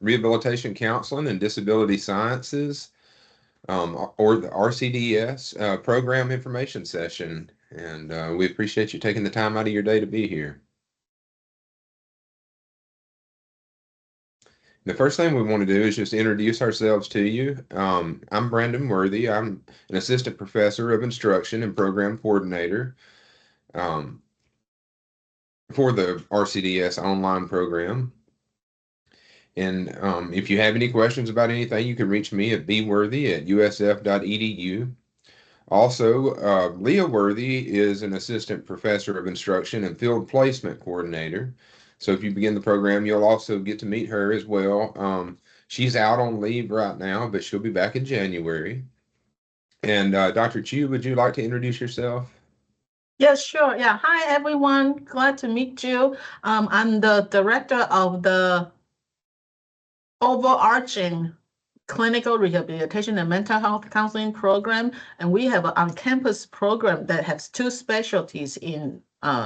Rehabilitation Counseling and Disability Sciences, or the RCDS program information session. And we appreciate you taking the time out of your day to be here. The first thing we want to do is just introduce ourselves to you. I'm Brandon Worthy. I'm an assistant professor of instruction and program coordinator um, for the RCDS online program. And if you have any questions about anything, you can reach me at bworthy@usf.edu. Also, Leah Worthy is an assistant professor of instruction and field placement coordinator. So if you begin the program, you'll also get to meet her as well. She's out on leave right now, but she'll be back in January. And Dr. Chu, would you like to introduce yourself? Yes, sure. Yeah. Hi, everyone. Glad to meet you. I'm the director of the overarching clinical rehabilitation and mental health counseling program. And we have an on-campus program that has two specialties in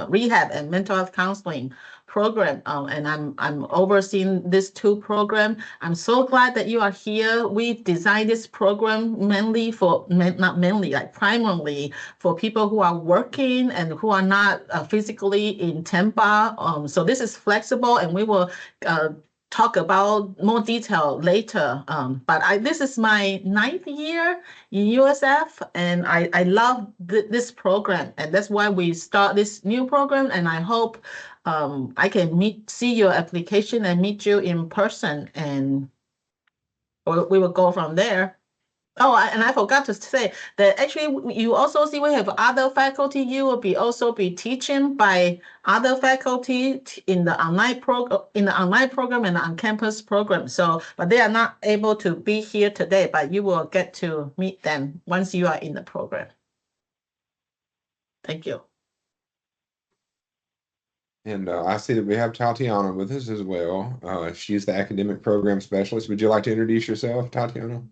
rehab and mental health counseling program. And I'm overseeing these two programs. I'm so glad that you are here. We designed this program mainly not mainly, like primarily for people who are working and who are not physically in Tampa. So this is flexible, and we will talk about more detail later. But this is my 9th year in USF, and I love this program, and that's why we start this new program. And I hope I can see your application and meet you in person, and we will go from there. Oh, and I forgot to say that actually you also see we have other faculty. You will also be teaching by other faculty in the online program and the on-campus program. So, but they are not able to be here today, but you will get to meet them once you are in the program. Thank you. And I see that we have Tatiana with us as well. She's the academic program specialist. Would you like to introduce yourself, Tatiana?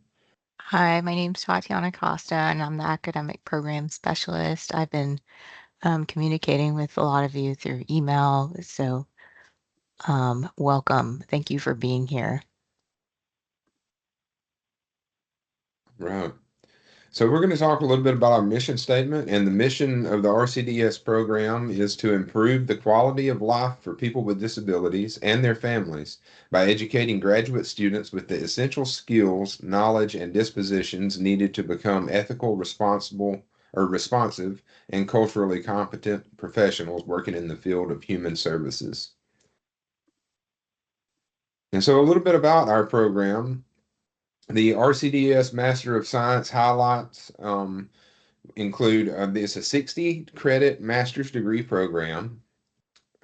Hi, my name's Tatiana Costa, and I'm the academic program specialist. I've been communicating with a lot of you through email, so welcome. Thank you for being here. Right. So we're going to talk a little bit about our mission statement, and the mission of the RCDS program is to improve the quality of life for people with disabilities and their families by educating graduate students with the essential skills, knowledge, and dispositions needed to become ethical, responsive, and culturally competent professionals working in the field of human services. And so a little bit about our program. The RCDS Master of Science highlights include it's a 60 credit master's degree program.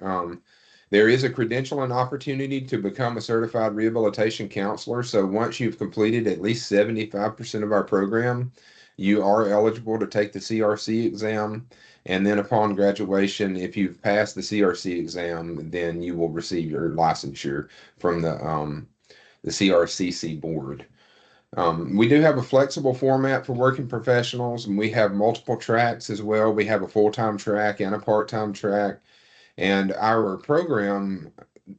There is a credential and opportunity to become a certified rehabilitation counselor. So once you've completed at least 75% of our program, you are eligible to take the CRC exam. And then upon graduation, if you've passed the CRC exam, then you will receive your licensure from the CRCC board. We do have a flexible format for working professionals, and we have multiple tracks as well. We have a full-time track and a part-time track. And our program,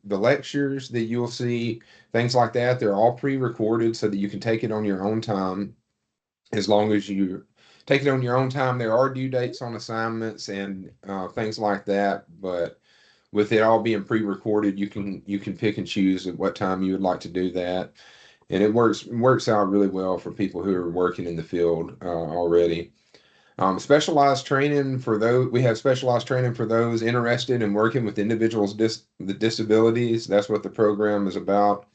the lectures that you'll see, things like that, they're all pre-recorded so that you can take it on your own time. As long as you take it on your own time, there are due dates on assignments and things like that. But with it all being pre-recorded, you can pick and choose at what time you would like to do that. And it works out really well for people who are working in the field already. Specialized training for those, we have specialized training for those interested in working with individuals with disabilities. That's what the program is about.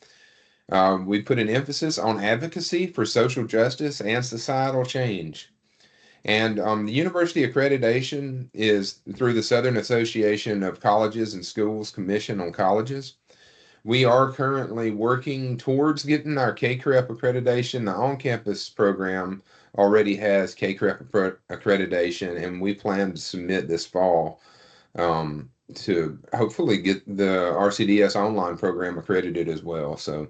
We put an emphasis on advocacy for social justice and societal change. And the university accreditation is through the Southern Association of Colleges and Schools Commission on Colleges. We are currently working towards getting our KCREP accreditation. The on-campus program already has KCREP accreditation, and we plan to submit this fall to hopefully get the RCDS online program accredited as well. So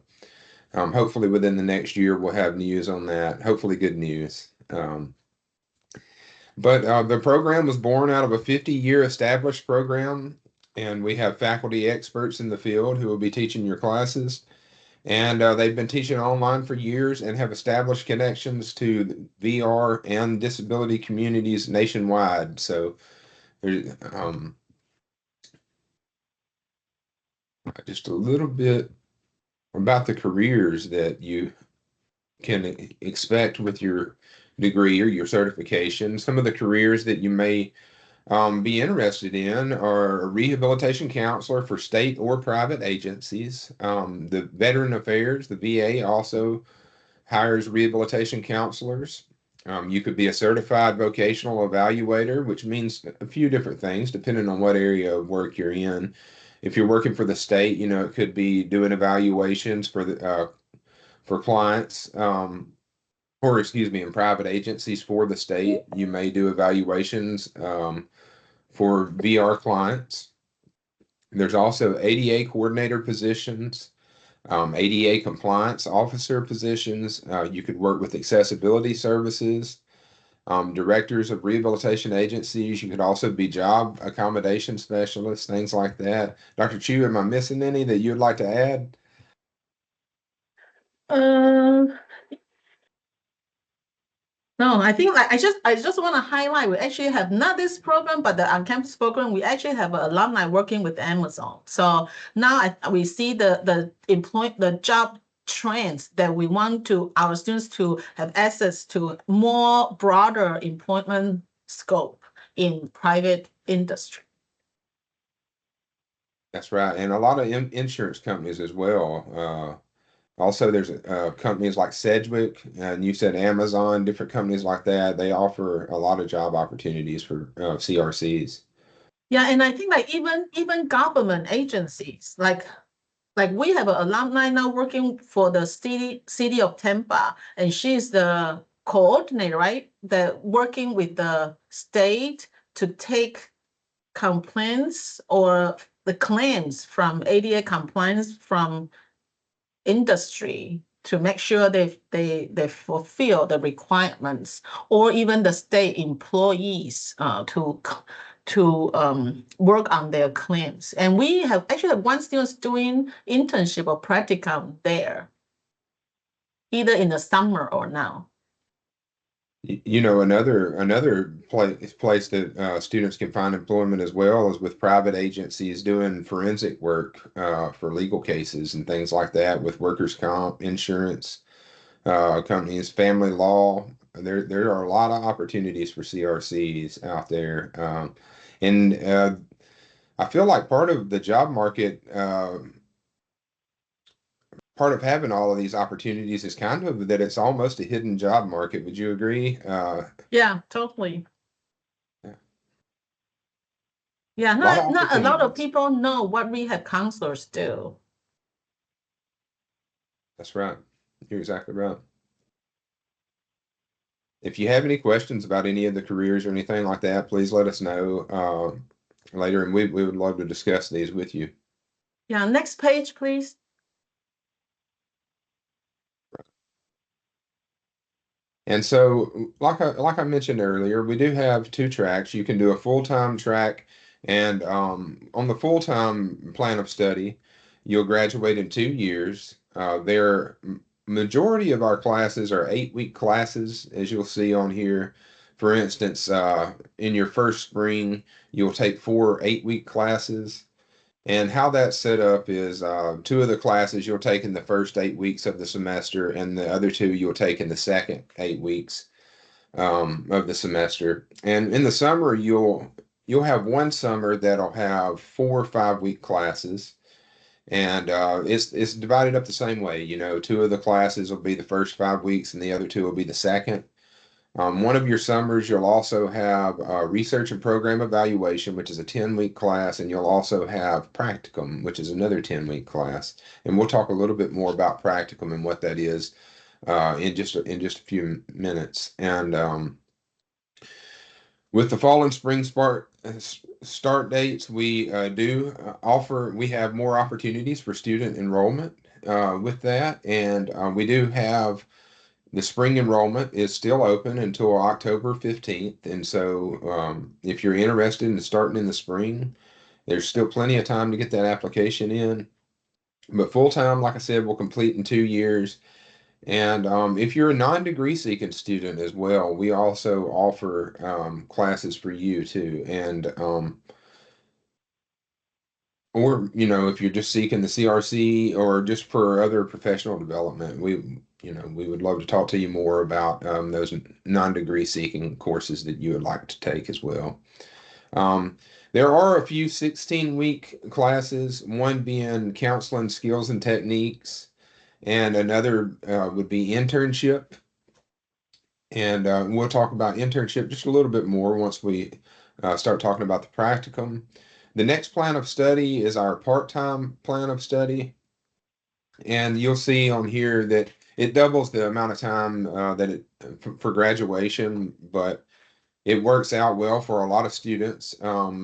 hopefully within the next year, we'll have news on that, hopefully good news. But the program was born out of a 50-year established program, and we have faculty experts in the field who will be teaching your classes. And they've been teaching online for years and have established connections to the VR and disability communities nationwide. So there's just a little bit about the careers that you can expect with your degree or your certification. Some of the careers that you may be interested in are a rehabilitation counselor for state or private agencies. The Veteran Affairs, the VA, also hires rehabilitation counselors. You could be a certified vocational evaluator, which means a few different things depending on what area of work you're in. If you're working for the state, it could be doing evaluations for clients, or excuse me, in private agencies for the state. You may do evaluations for VR clients. There's also ADA coordinator positions, ADA compliance officer positions. You could work with accessibility services, directors of rehabilitation agencies. You could also be job accommodation specialists, things like that. Dr. Chu, am I missing any that you'd like to add? Uh, No, I think like I just want to highlight we actually have not this program, but the on-campus program. We actually have an alumni working with Amazon. So now we see the job trends that we want to our students to have access to more broader employment scope in private industry. That's right. And a lot of insurance companies as well. Also, there's companies like Sedgwick, and you said Amazon, different companies like that. They offer a lot of job opportunities for CRCs. Yeah, and I think like even government agencies like we have an alumni now working for the city of Tampa, and she's the coordinator, right? That working with the state to take complaints or the claims from ADA compliance from industry to make sure they fulfill the requirements, or even the state employees to work on their claims. And we have actually have one student doing internship or practicum there, either in the summer or now. Another place that students can find employment as well is with private agencies doing forensic work for legal cases and things like that with workers' comp, insurance companies, family law. There are a lot of opportunities for CRCs out there, and I feel like part of the job market. Part of having all of these opportunities is kind of that it's almost a hidden job market. Would you agree? Yeah, totally. Yeah. Yeah, A lot of not a lot of opportunities. people know what rehab counselors do. That's right. You're exactly right. If you have any questions about any of the careers or anything like that, please let us know later, and we would love to discuss these with you. Yeah, next page, please. And so, like I mentioned earlier, we do have two tracks. You can do a full-time track, and on the full-time plan of study, you'll graduate in 2 years. Majority of our classes are 8-week classes, as you'll see on here. For instance, in your first spring, you'll take 4 8-week classes. And how that's set up is two of the classes you'll take in the first 8 weeks of the semester, and the other two you'll take in the second 8 weeks of the semester. And in the summer, you'll have one summer that'll have 4 5-week classes, and it's divided up the same way. Two of the classes will be the first 5 weeks, and the other two will be the second. One of your summers, you'll also have research and program evaluation, which is a 10-week class, and you'll also have practicum, which is another 10-week class. And we'll talk a little bit more about practicum and what that is in just a few minutes. And with the fall and spring start dates, we do offer. We have more opportunities for student enrollment with that, and we do have. The spring enrollment is still open until October 15th. And so if you're interested in starting in the spring, there's still plenty of time to get that application in. But full-time, like I said, will complete in 2 years. And if you're a non-degree seeking student as well, we also offer classes for you too. And or if you're just seeking the CRC or just for other professional development, we would love to talk to you more about those non-degree seeking courses that you would like to take as well. Um, there are a few 16-week classes, one being counseling skills and techniques, and another would be internship. And we'll talk about internship just a little bit more once we start talking about the practicum. The next plan of study is our part-time plan of study. And you'll see on here that it doubles the amount of time for graduation, but it works out well for a lot of students,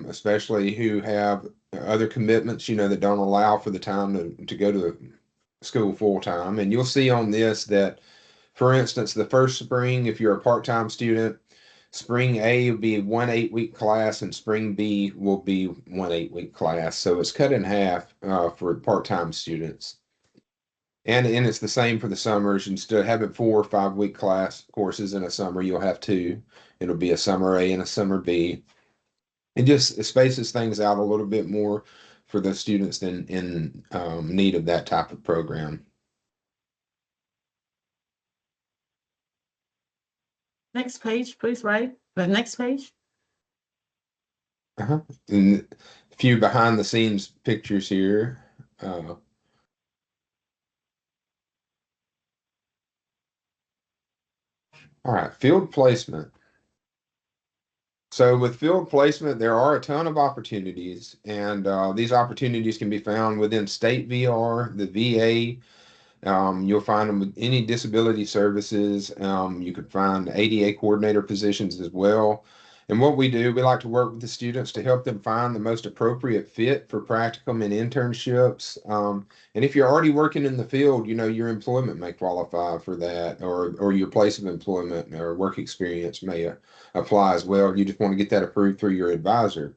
especially who have other commitments, that don't allow for the time to go to school full time. And you'll see on this that, for instance, the first spring, if you're a part-time student, spring A will be 1 8-week class and spring B will be 1 8-week class. So it's cut in half for part-time students. And it's the same for the summers. Instead of having 4 or 5 week class courses in a summer, you'll have two. It'll be a summer A and a summer B. It just spaces things out a little bit more for the students in need of that type of program. Next page, please, right? The next page. And a few behind the scenes pictures here. All right, field placement. So with field placement, there are a ton of opportunities, and these opportunities can be found within state VR, the VA. You'll find them with any disability services. You could find ADA coordinator positions as well. And what we do, we like to work with the students to help them find the most appropriate fit for practicum and internships. And if you're already working in the field, your employment may qualify for that, or your place of employment or work experience may apply as well. You just want to get that approved through your advisor.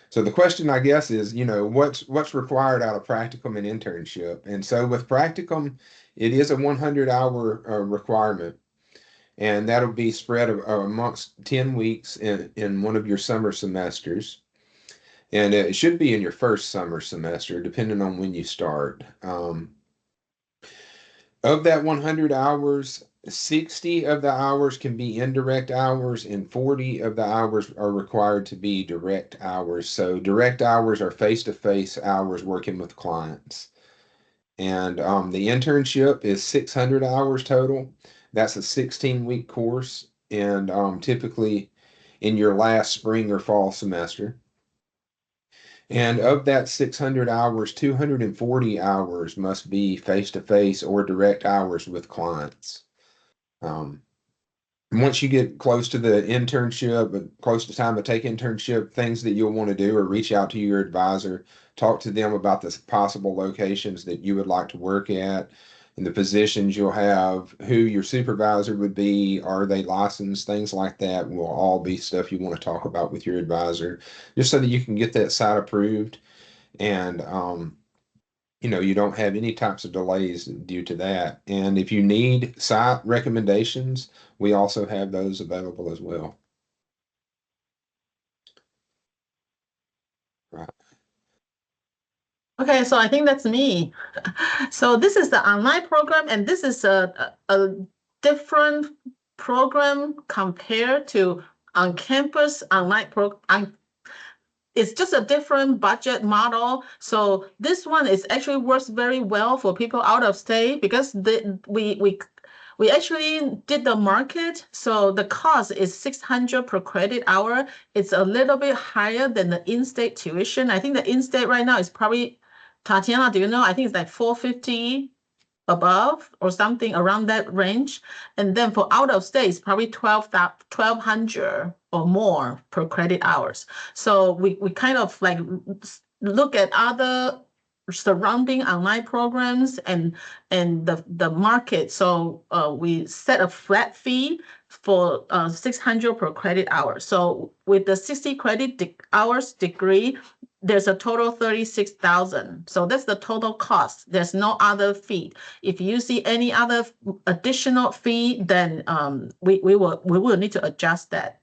So the question, I guess, is, what's required out of practicum and internship? And so with practicum, it is a 100-hour requirement, and that'll be spread amongst 10 weeks in one of your summer semesters. And it should be in your first summer semester, depending on when you start. Of that 100 hours, 60 of the hours can be indirect hours, and 40 of the hours are required to be direct hours. So direct hours are face-to-face hours working with clients. And the internship is 600 hours total. That's a 16-week course, and typically in your last spring or fall semester. And of that 600 hours, 240 hours must be face-to-face or direct hours with clients. Once you get close to the internship, close to time to take internship, things that you'll want to do are reach out to your advisor, talk to them about the possible locations that you would like to work at, and the positions you'll have, who your supervisor would be, are they licensed, things like that will all be stuff you want to talk about with your advisor, just so that you can get that site approved and you don't have any types of delays due to that. And if you need site recommendations, we also have those available as well. Right. Okay, so I think that's me. So this is the online program, and this is a different program compared to on-campus online program. It's just a different budget model. So this one is actually works very well for people out of state because we actually did the market. So the cost is 600 per credit hour. It's a little bit higher than the in-state tuition. I think the in-state right now is probably, Tatiana, do you know? I think it's like 450 above or something around that range. And then for out of state, it's probably 1,200 or more per credit hours. So we kind of like look at other surrounding online programs and the market. So we set a flat fee for 600 per credit hour. So with the 60 credit hours degree, there's a total 36,000. So that's the total cost. There's no other fee. If you see any other additional fee, then we will need to adjust that.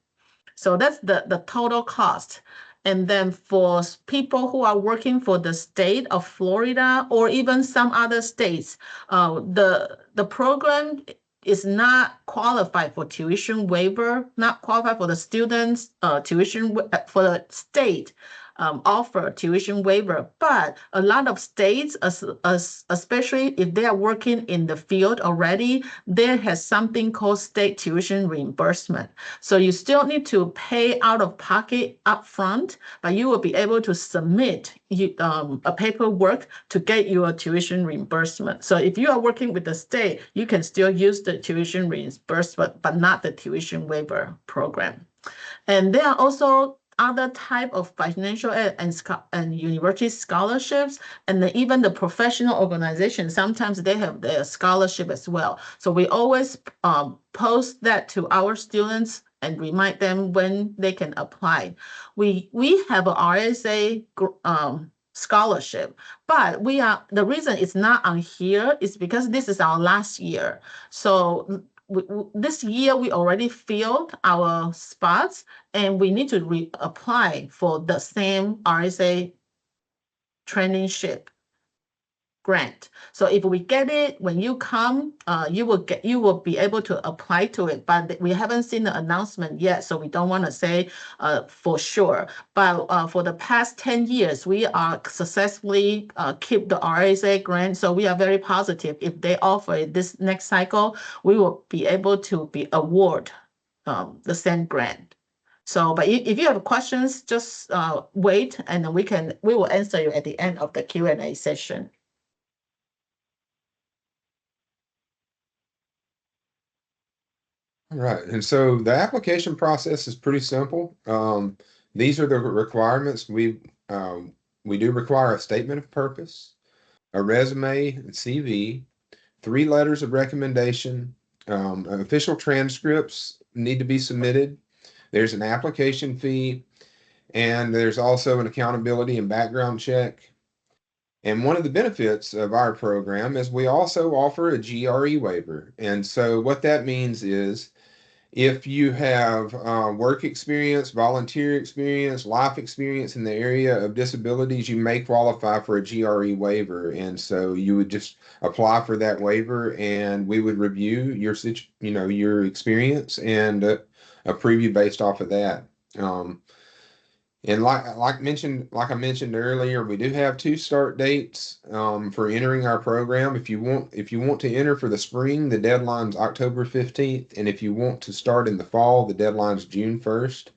So that's the total cost. And then for people who are working for the state of Florida or even some other states, the program is not qualified for tuition waiver, not qualified for the students' tuition for the state offer tuition waiver. But a lot of states, especially if they are working in the field already, there has something called state tuition reimbursement. So you still need to pay out of pocket upfront, but you will be able to submit a paperwork to get your tuition reimbursement. So if you are working with the state, you can still use the tuition reimbursement, but not the tuition waiver program. And there are also other type of financial aid and university scholarships, and even the professional organizations. Sometimes they have their scholarship as well. So we always post that to our students and remind them when they can apply. We have a RSA scholarship, but the reason it's not on here is because this is our last year. So this year we already filled our spots and we need to reapply for the same RSA traineeship grant. So if we get it, when you come, you will be able to apply to it, but we haven't seen the announcement yet, so we don't want to say for sure. But for the past 10 years, we are successfully keep the RSA grant, so we are very positive if they offer it this next cycle, we will be able to be award the same grant. So, but if you have questions, just wait, and then we will answer you at the end of the Q&A session. All right, and so the application process is pretty simple. These are the requirements. We do require a statement of purpose, a resume, a CV, 3 letters of recommendation, official transcripts need to be submitted. There's an application fee, and there's also an accountability and background check. And one of the benefits of our program is we also offer a GRE waiver. And so what that means is if you have work experience, volunteer experience, life experience in the area of disabilities, you may qualify for a GRE waiver. And so you would just apply for that waiver, and we would review your experience and approve you based off of that. And like I mentioned earlier, we do have 2 start dates for entering our program. If you want to enter for the spring, the deadline's October 15th, and if you want to start in the fall, the deadline's June 1st.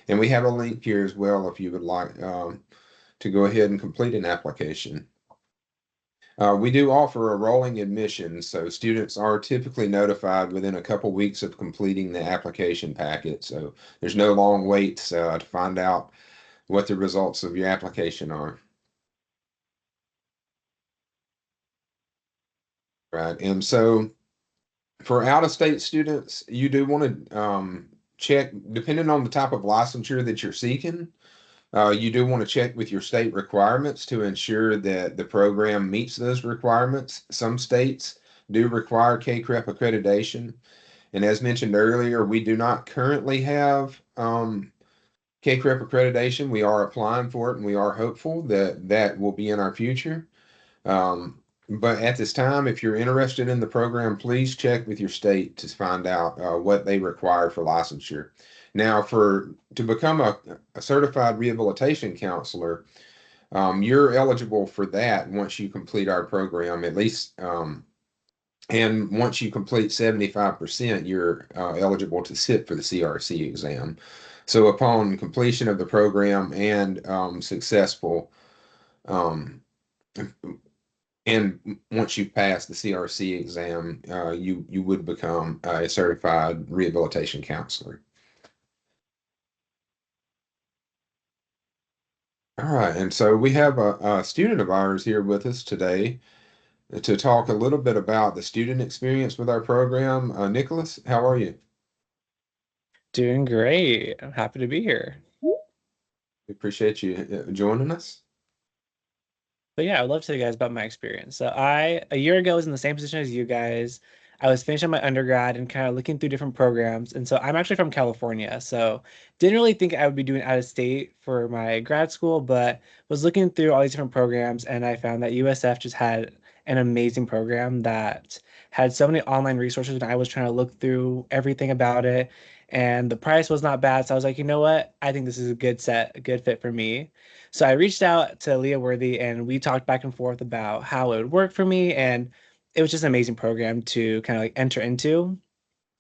And we have a link here as well if you would like to go ahead and complete an application. We do offer a rolling admission, so students are typically notified within a couple weeks of completing the application packet. So there's no long waits to find out what the results of your application are. Right. And so for out-of-state students, you do want to check, depending on the type of licensure that you're seeking, you do want to check with your state requirements to ensure that the program meets those requirements. Some states do require CACREP accreditation. And as mentioned earlier, we do not currently have CACREP accreditation. We are applying for it, and we are hopeful that that will be in our future. But at this time, if you're interested in the program, please check with your state to find out what they require for licensure. Now, to become a certified rehabilitation counselor, you're eligible for that once you complete our program, at least. And once you complete 75%, you're eligible to sit for the CRC exam. So upon completion of the program and successful, and once you pass the CRC exam, you would become a certified rehabilitation counselor. All right, and so we have a student of ours here with us today to talk a little bit about the student experience with our program. Nicholas, how are you? Doing great. I'm happy to be here. We appreciate you joining us. But yeah, I would love to tell you guys about my experience. So a year ago, was in the same position as you guys. I was finishing my undergrad and kind of looking through different programs. And so I'm actually from California. So didn't really think I would be doing out of state for my grad school, but was looking through all these different programs. And I found that USF just had an amazing program that had so many online resources. And I was trying to look through everything about it. And the price was not bad. So I was like, you know what? I think this is a good fit for me. So I reached out to Leah Worthy and we talked back and forth about how it would work for me. And it was just an amazing program to kind of like enter into.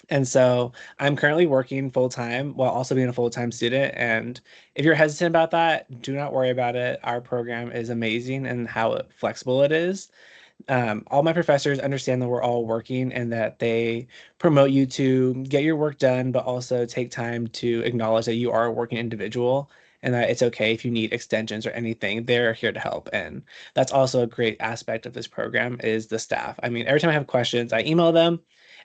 And so I'm currently working full time while also being a full time student. And if you're hesitant about that, do not worry about it. Our program is amazing and how flexible it is. All my professors understand that we're all working and that they promote you to get your work done, but also take time to acknowledge that you are a working individual and that it's okay if you need extensions or anything. They're here to help. And that's also a great aspect of this program is the staff. I mean, every time I have questions, I email them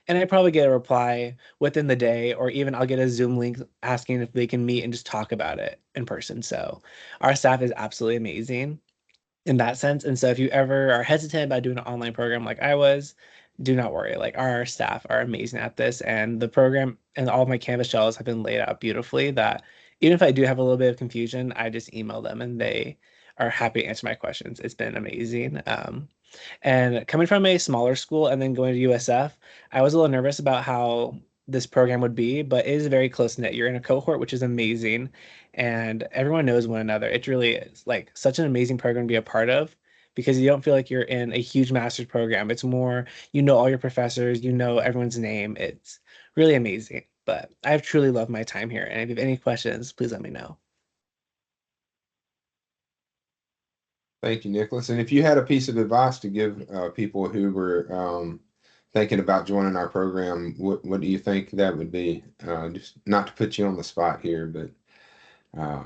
and I probably get a reply within the day, or even I'll get a Zoom link asking if they can meet and just talk about it in person. So our staff is absolutely amazing in that sense. And so if you ever are hesitant about doing an online program like I was, do not worry. Like our staff are amazing at this, and the program and all of my Canvas shells have been laid out beautifully that even if I do have a little bit of confusion, I just email them and they are happy to answer my questions. It's been amazing. And coming from a smaller school and then going to USF, I was a little nervous about how this program would be, but it is very close knit. You're in a cohort, which is amazing, and everyone knows one another. It really is like such an amazing program to be a part of because you don't feel like you're in a huge master's program. It's more, you know, all your professors, you know, everyone's name. It's really amazing. But I've truly loved my time here. And if you have any questions, please let me know. Thank you, Nicholas. And if you had a piece of advice to give people who were thinking about joining our program, what do you think that would be? Just not to put you on the spot here, but uh,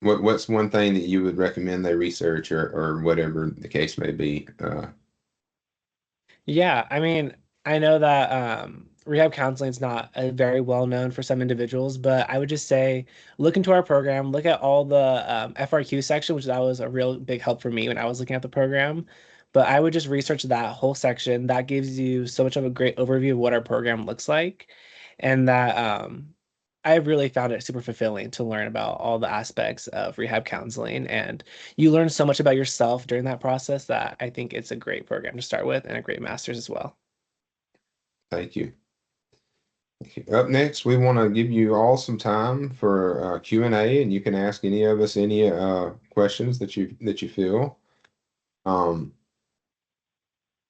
what's one thing that you would recommend they research or whatever the case may be? Yeah, I mean, I know that rehab counseling is not very well known for some individuals, but I would just say look into our program, look at all the FRQ section, which that was a real big help for me when I was looking at the program. But I would just research that whole section. That gives you so much of a great overview of what our program looks like, and that I really found it super fulfilling to learn about all the aspects of rehab counseling. And you learn so much about yourself during that process that I think it's a great program to start with and a great master's as well. Thank you. Up next, we want to give you all some time for Q&A, and you can ask any of us any questions that you feel.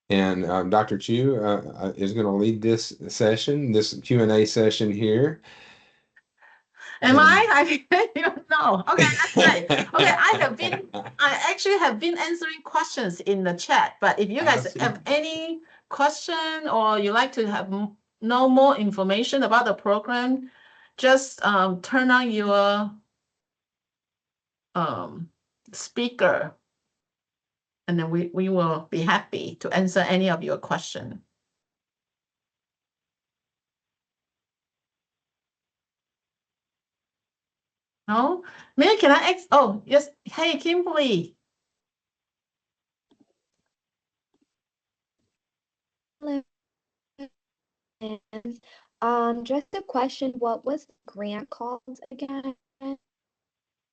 And Dr. Chu is going to lead this session, this Q&A session here. Am I? I don't know. Okay, that's great. Okay, I actually have been answering questions in the chat, but if you guys have any question or you like to have know more information about the program, just turn on your speaker, and then we will be happy to answer any of your question. No? May can I ask? Oh, yes. Hey, Kimberly. Hello. Just a question, what was the grant called again?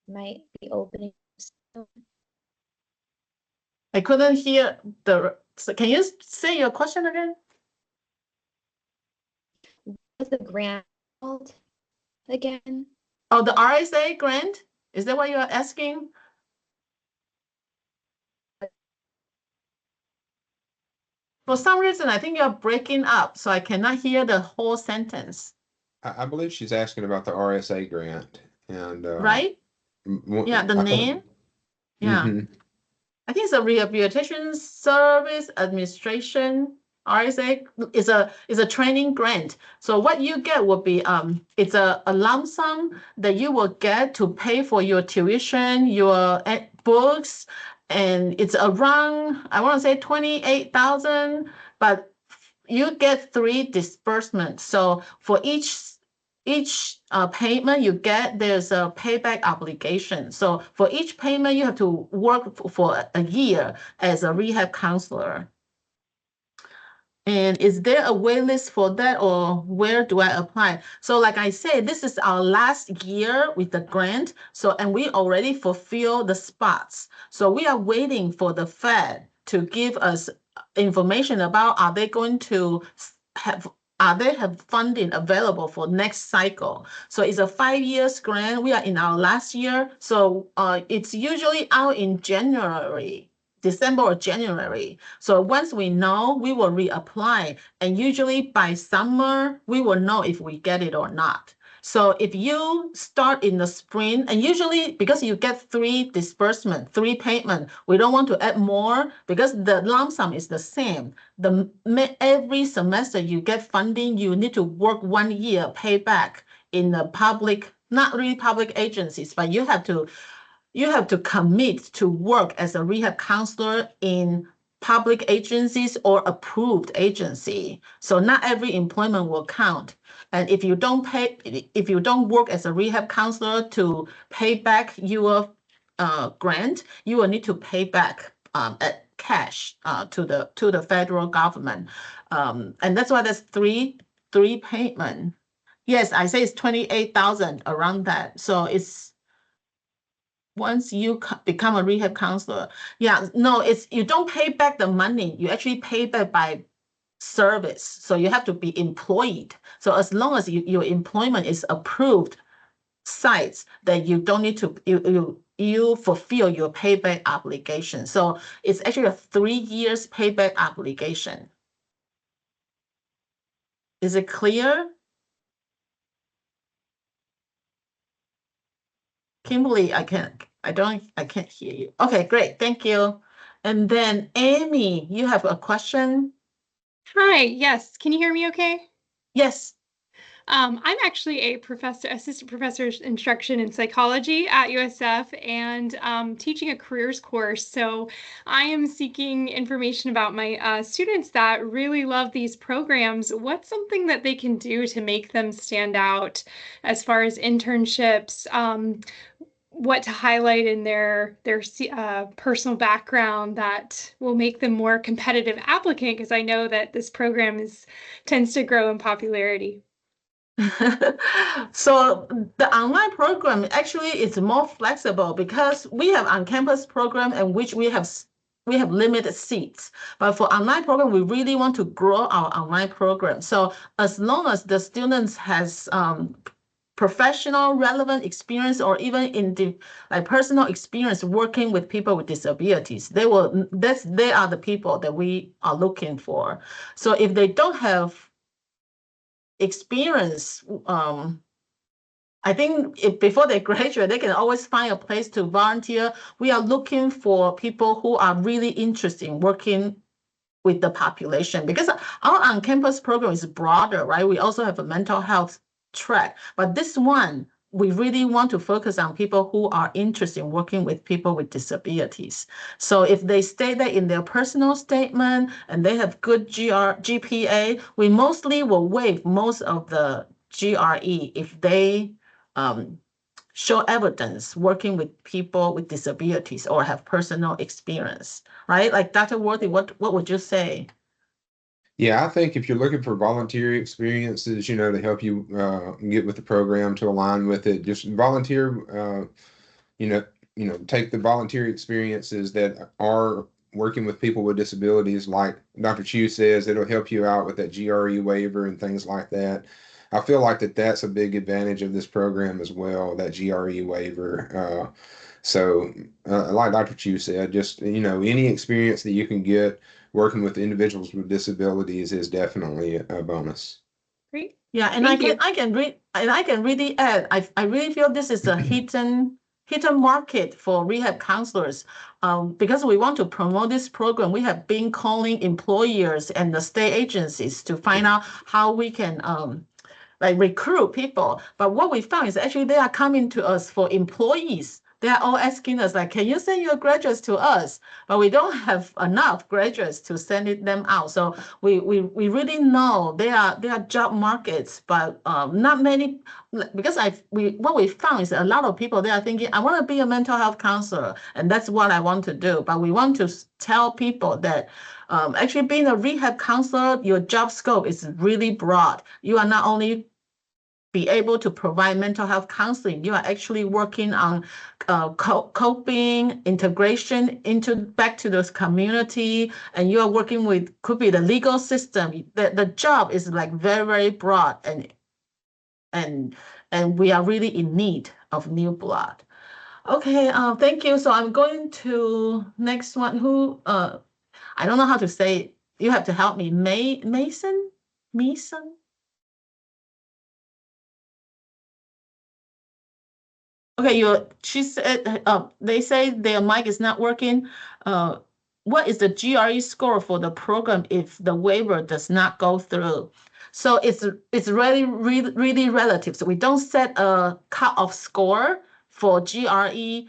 Might be opening soon. I couldn't hear so can you say your question again? What was the grant called again? Oh, the RSA grant? Is that what you're asking? For some reason, I think you're breaking up, so I cannot hear the whole sentence. I believe she's asking about the RSA grant and right? Yeah, the name. Yeah. Mm-hmm. I think it's a Rehabilitation Service Administration. RSA is a training grant. So what you get will be it's a lump sum that you will get to pay for your tuition, your books, and it's around, I want to say 28,000, but you get 3 disbursements. So for each each payment you get, there's a payback obligation. So for each payment, you have to work for a year as a rehab counselor. And is there a wait list for that, or where do I apply? So like I said, this is our last year with the grant. So, and we already fulfill the spots. So we are waiting for the Fed to give us information about, are they going to have funding available for next cycle? So it's a 5 years grant. We are in our last year. So it's usually out in January. December or January. So once we know, we will reapply. And usually by summer, we will know if we get it or not. So if you start in the spring, and usually because you get 3 disbursement, 3 payment, we don't want to add more because the lump sum is the same. Every semester you get funding, you need to work 1 year, pay back in the public, not really public agencies, but you have to commit to work as a rehab counselor in public agencies or approved agency. So not every employment will count. And if you don't work as a rehab counselor to pay back your grant, you will need to pay back at cash to the federal government. And that's why there's three payment. Yes, I say it's 28,000 around that. So it's once you become a rehab counselor. Yeah, no, it's you don't pay back the money. You actually pay back by service. So you have to be employed. So as long as your employment is approved sites, that you don't need to you fulfill your payback obligation. So it's actually a 3 years payback obligation. Is it clear? Kimberly, I can't hear you. Okay, great. Thank you. And then Amy, you have a question? Hi, yes. Can you hear me okay? Yes. I'm actually a assistant professor of instruction in psychology at USF and teaching a careers course. So I am seeking information about my students that really love these programs. What's something that they can do to make them stand out as far as internships? What to highlight in their personal background that will make them more competitive applicant, because I know that this program tends to grow in popularity. So the online program actually is more flexible because we have on-campus program in which we have limited seats. But for online program, we really want to grow our online program. So as long as the students has professional relevant experience or even in like personal experience working with people with disabilities, they are the people that we are looking for. So if they don't have experience, I think before they graduate, they can always find a place to volunteer. We are looking for people who are really interested in working with the population because our on-campus program is broader, right? We also have a mental health track, but this one, we really want to focus on people who are interested in working with people with disabilities. So if they state that in their personal statement and they have good GPA, we mostly will waive most of the GRE if they show evidence working with people with disabilities or have personal experience, right? Like Dr. Worthy, what would you say? Yeah, I think if you're looking for volunteer experiences, to help you get with the program to align with it, just volunteer. Take the volunteer experiences that are working with people with disabilities, like Dr. Chu says, it'll help you out with that GRE waiver and things like that. I feel like that's a big advantage of this program as well, that GRE waiver. Like Dr. Chu said, just any experience that you can get working with individuals with disabilities is definitely a bonus. Great. Yeah, and I can really add, I really feel this is a hidden market for rehab counselors. Because we want to promote this program, we have been calling employers and the state agencies to find out how we can like recruit people. But what we found is actually they are coming to us for employees They are all asking us like, can you send your graduates to us? But we don't have enough graduates to send them out. So we really know there are job markets, but not many, because what we found is a lot of people, they are thinking, I want to be a mental health counselor, and that's what I want to do. But we want to tell people that actually being a rehab counselor, your job scope is really broad. You are not only be able to provide mental health counseling, you are actually working on coping, integration into back to this community, and you are working with, could be the legal system. The job is like very, very broad, and we are really in need of new blood. Okay, thank you. So I'm going to next one. Who I don't know how to say it. You have to help me. Mason? Okay, she said they say their mic is not working. What is the GRE score for the program if the waiver does not go through? So it's really relative. So we don't set a cutoff score for GRE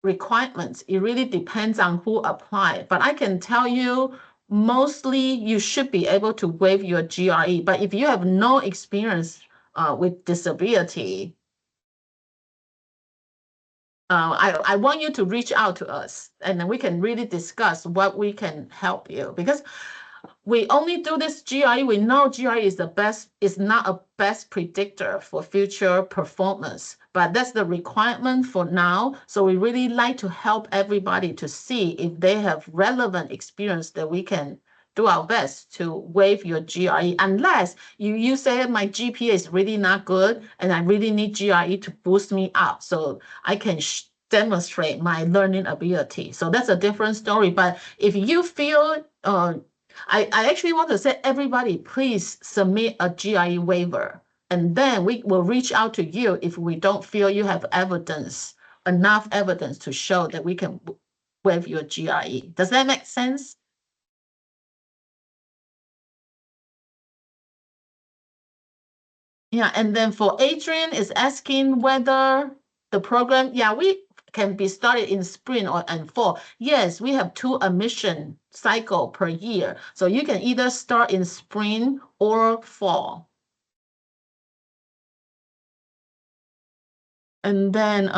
requirements. It really depends on who apply. But I can tell you, mostly you should be able to waive your GRE. But if you have no experience with disability, I want you to reach out to us, and then we can really discuss what we can help you, because we only do this GRE. We know GRE is not a best predictor for future performance, but that's the requirement for now. So we really like to help everybody to see if they have relevant experience that we can do our best to waive your GRE, unless you say my GPA is really not good and I really need GRE to boost me up so I can demonstrate my learning ability. So that's a different story. But if you feel, I actually want to say, everybody, please submit a GRE waiver, and then we will reach out to you if we don't feel you have enough evidence to show that we can waive your GRE. Does that make sense? Yeah, and then for Adrian is asking whether the program, yeah, we can be started in spring and fall. Yes, we have 2 admission cycle per year. So you can either start in spring or fall. And then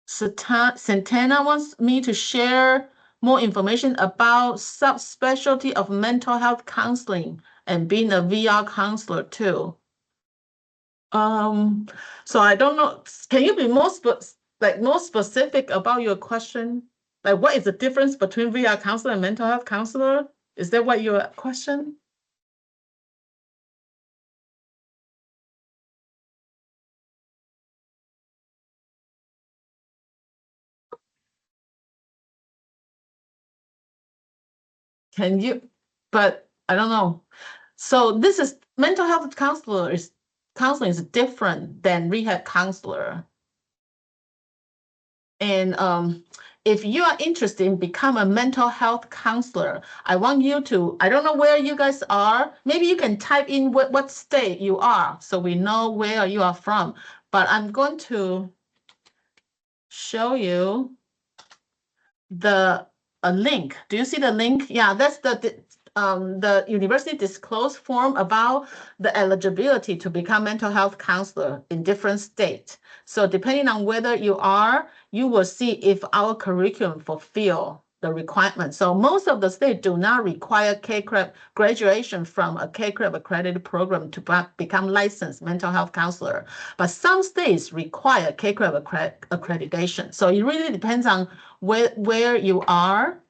Santana wants me to share more information about subspecialty of mental health counseling and being a VR counselor too. So I don't know. Can you be more specific about your question? Like, what is the difference between VR counselor and mental health counselor? Is that what your question? Can you? But I don't know. So this is mental health counseling is different than rehab counselor. And if you are interested in become a mental health counselor, I want you to, I don't know where you guys are. Maybe you can type in what state you are so we know where you are from. But I'm going to show you a link. Do you see the link? Yeah, that's the university disclosed form about the eligibility to become mental health counselor in different states. So depending on whether you are, you will see if our curriculum fulfill the requirement. So most of the states do not require CACREP graduation from a CACREP accredited program to become licensed mental health counselor. But some states require CACREP accreditation. So it really depends on where you are.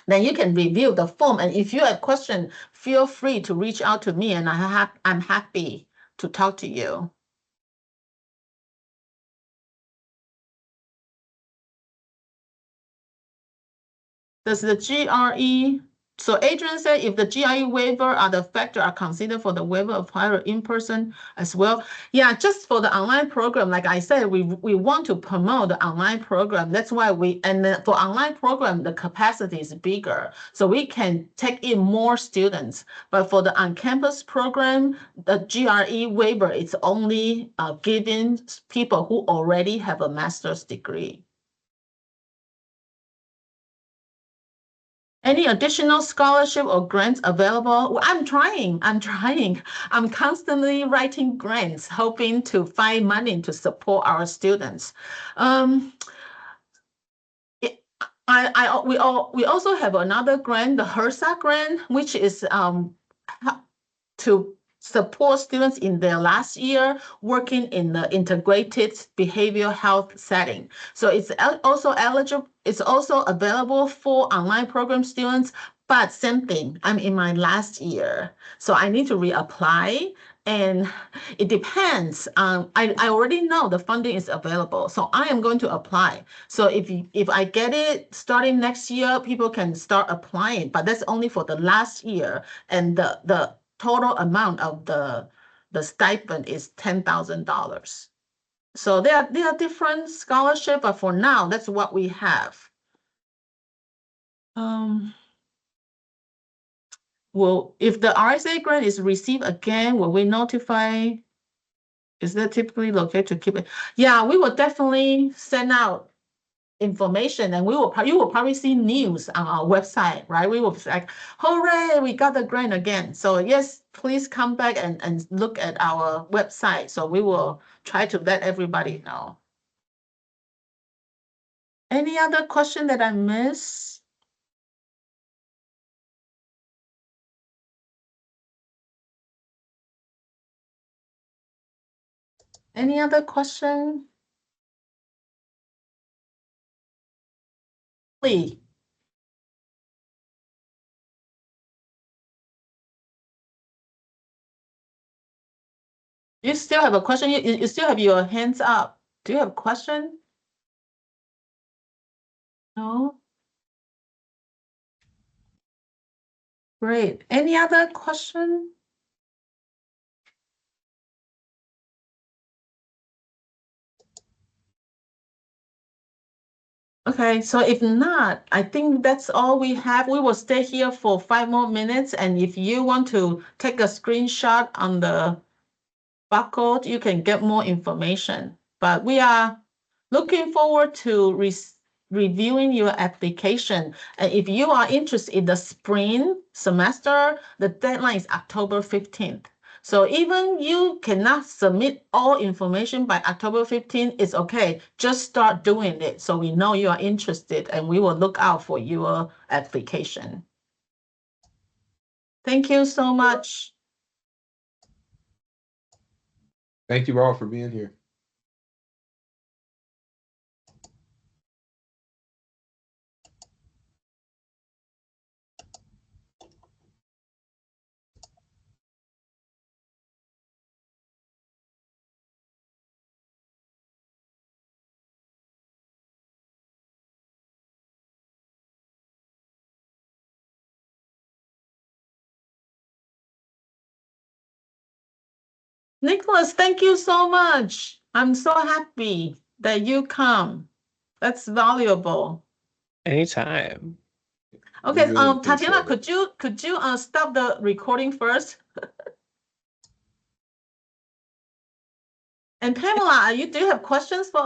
Then you can review the form. And if you have questions, feel free to reach out to me, and I'm happy to talk to you. Does the GRE So Adrian said, if the GRE waiver are the factor are considered for the waiver of prior in-person as well. Yeah, just for the online program, like I said, we want to promote the online program. That's why for online program, the capacity is bigger. So we can take in more students. But for the on-campus program, the GRE waiver is only given people who already have a master's degree. Any additional scholarship or grants available? Well, I'm trying. I'm constantly writing grants, hoping to find money to support our students. We also have another grant, the HRSA grant, which is to support students in their last year working in the integrated behavioral health setting. So it's also eligible. It's also available for online program students, but same thing. I'm in my last year, so I need to reapply. And it depends. I already know the funding is available, so I am going to apply. So if I get it starting next year, people can start applying, but that's only for the last year, and the total amount of the stipend is $10,000. So there are different scholarships, but for now, that's what we have. Well, if the RSA grant is received again, will we notify? Is that typically located to keep it? Yeah, we will definitely send out information, and you will probably see news on our website, right? We will be like, hooray, we got the grant again. So yes, please come back and look at our website. So we will try to let everybody know. Any other question that I missed? Any other question? Please. You still have a question? You still have your hands up. Do you have a question? No? Great. Any other question? Okay, so if not, I think that's all we have. We will stay here for 5 more minutes. And if you want to take a screenshot on the barcode, you can get more information. But we are looking forward to reviewing your application. And if you are interested in the spring semester, the deadline is October 15th. So even you cannot submit all information by October 15th, it's okay. Just start doing it so we know you are interested, and we will look out for your application. Thank you so much. Thank you all for being here. Nicholas, thank you so much. I'm so happy that you come. That's valuable. Anytime. Okay, really Tatiana, appreciate it. could you stop the recording first? And Pamela, do you have questions for us?